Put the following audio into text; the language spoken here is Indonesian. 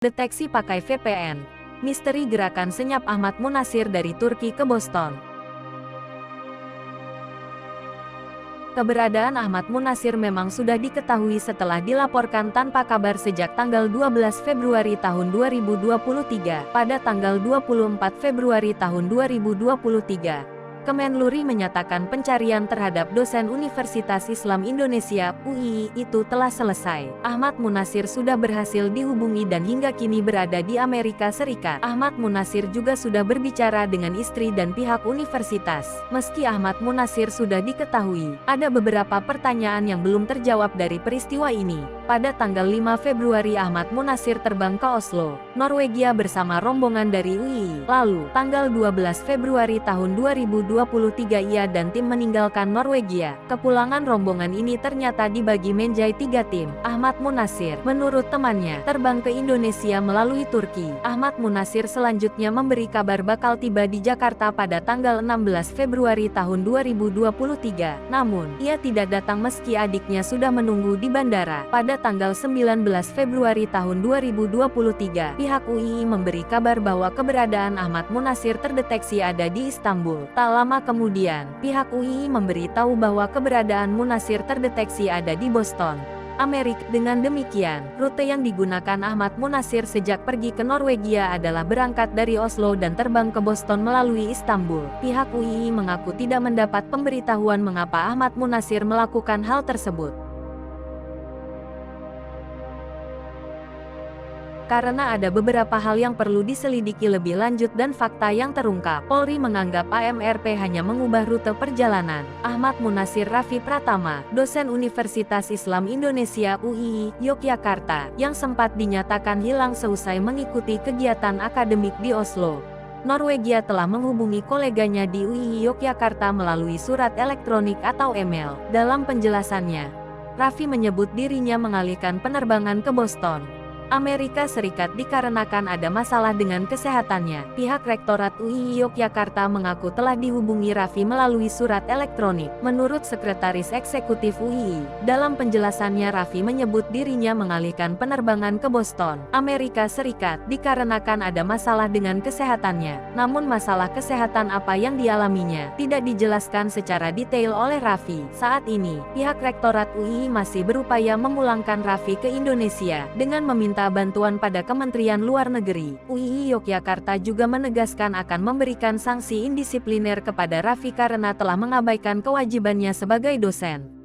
Deteksi pakai VPN. Misteri gerakan senyap Ahmad Munasir dari Turki ke Boston. Keberadaan Ahmad Munasir memang sudah diketahui setelah dilaporkan tanpa kabar sejak tanggal 12 Februari tahun 2023. Pada tanggal 24 Februari tahun 2023, Kemenluri menyatakan pencarian terhadap dosen Universitas Islam Indonesia (UII) itu telah selesai. Ahmad Munasir sudah berhasil dihubungi dan hingga kini berada di Amerika Serikat. Ahmad Munasir juga sudah berbicara dengan istri dan pihak universitas. Meski Ahmad Munasir sudah diketahui, ada beberapa pertanyaan yang belum terjawab dari peristiwa ini. Pada tanggal 5 Februari Ahmad Munasir terbang ke Oslo, Norwegia bersama rombongan dari UII. Lalu, tanggal 12 Februari tahun 2023 ia dan tim meninggalkan Norwegia. Kepulangan rombongan ini ternyata dibagi menjadi 3 tim. Ahmad Munasir, menurut temannya, terbang ke Indonesia melalui Turki. Ahmad Munasir selanjutnya memberi kabar bakal tiba di Jakarta pada tanggal 16 Februari tahun 2023. Namun, ia tidak datang meski adiknya sudah menunggu di bandara. Pada tanggal 19 Februari tahun 2023, pihak UII memberi kabar bahwa keberadaan Ahmad Munasir terdeteksi ada di Istanbul. Tak lama kemudian, pihak UII memberitahu bahwa keberadaan Munasir terdeteksi ada di Boston, Amerika. Dengan demikian, rute yang digunakan Ahmad Munasir sejak pergi ke Norwegia adalah berangkat dari Oslo dan terbang ke Boston melalui Istanbul. Pihak UII mengaku tidak mendapat pemberitahuan mengapa Ahmad Munasir melakukan hal tersebut. Karena ada beberapa hal yang perlu diselidiki lebih lanjut dan fakta yang terungkap, Polri menganggap AMRP hanya mengubah rute perjalanan. Ahmad Munasir Raffi Pratama, dosen Universitas Islam Indonesia (UII) Yogyakarta, yang sempat dinyatakan hilang seusai mengikuti kegiatan akademik di Oslo, Norwegia, telah menghubungi koleganya di UII Yogyakarta melalui surat elektronik atau email. Dalam penjelasannya, Raffi menyebut dirinya mengalihkan penerbangan ke Boston, Amerika Serikat dikarenakan ada masalah dengan kesehatannya. Pihak Rektorat UII Yogyakarta mengaku telah dihubungi Raffi melalui surat elektronik. Menurut Sekretaris Eksekutif UII, dalam penjelasannya Raffi menyebut dirinya mengalihkan penerbangan ke Boston, Amerika Serikat, dikarenakan ada masalah dengan kesehatannya. Namun masalah kesehatan apa yang dialaminya tidak dijelaskan secara detail oleh Raffi. Saat ini, pihak Rektorat UII masih berupaya memulangkan Raffi ke Indonesia dengan meminta bantuan pada Kementerian Luar Negeri. UII Yogyakarta juga menegaskan akan memberikan sanksi indisipliner kepada Raffi karena telah mengabaikan kewajibannya sebagai dosen.